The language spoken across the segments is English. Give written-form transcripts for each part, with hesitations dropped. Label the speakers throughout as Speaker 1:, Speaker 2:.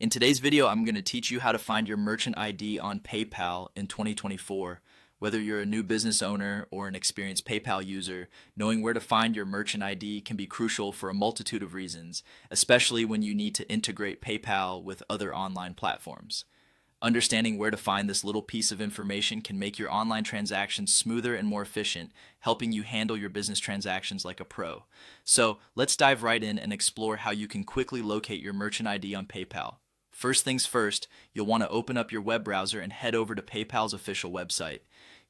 Speaker 1: In today's video, I'm going to teach you how to find your merchant ID on PayPal in 2024. Whether you're a new business owner or an experienced PayPal user, knowing where to find your merchant ID can be crucial for a multitude of reasons, especially when you need to integrate PayPal with other online platforms. Understanding where to find this little piece of information can make your online transactions smoother and more efficient, helping you handle your business transactions like a pro. So let's dive right in and explore how you can quickly locate your merchant ID on PayPal. First things first, you'll want to open up your web browser and head over to PayPal's official website.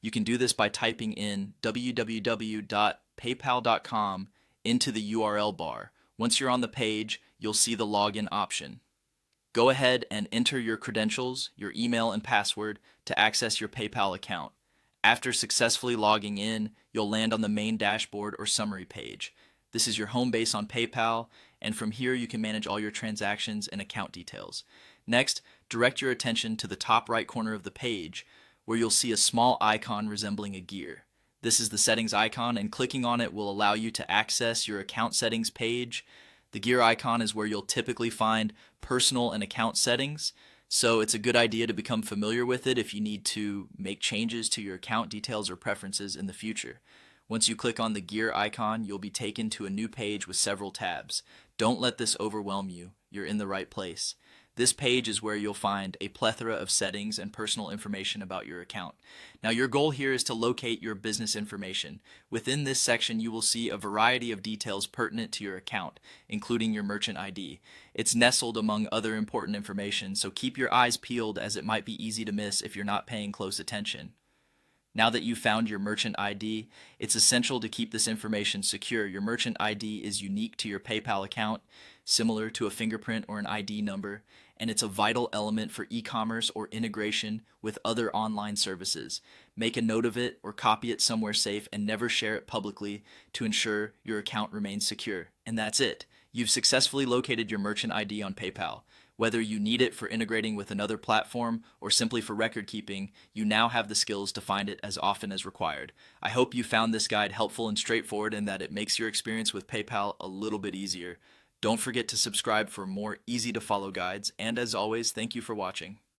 Speaker 1: You can do this by typing in www.paypal.com into the URL bar. Once you're on the page, you'll see the login option. Go ahead and enter your credentials, your email and password to access your PayPal account. After successfully logging in, you'll land on the main dashboard or summary page. This is your home base on PayPal, and from here you can manage all your transactions and account details. Next, direct your attention to the top right corner of the page, where you'll see a small icon resembling a gear. This is the settings icon, and clicking on it will allow you to access your account settings page. The gear icon is where you'll typically find personal and account settings, so it's a good idea to become familiar with it if you need to make changes to your account details or preferences in the future. Once you click on the gear icon, you'll be taken to a new page with several tabs. Don't let this overwhelm you. You're in the right place. This page is where you'll find a plethora of settings and personal information about your account. Now, your goal here is to locate your business information. Within this section, you will see a variety of details pertinent to your account, including your merchant ID. It's nestled among other important information, so keep your eyes peeled as it might be easy to miss if you're not paying close attention. Now that you've found your merchant ID, it's essential to keep this information secure. Your merchant ID is unique to your PayPal account, similar to a fingerprint or an ID number, and it's a vital element for e-commerce or integration with other online services. Make a note of it or copy it somewhere safe and never share it publicly to ensure your account remains secure. And that's it. You've successfully located your merchant ID on PayPal. Whether you need it for integrating with another platform or simply for record keeping, you now have the skills to find it as often as required. I hope you found this guide helpful and straightforward and that it makes your experience with PayPal a little bit easier. Don't forget to subscribe for more easy to follow guides, and as always, thank you for watching.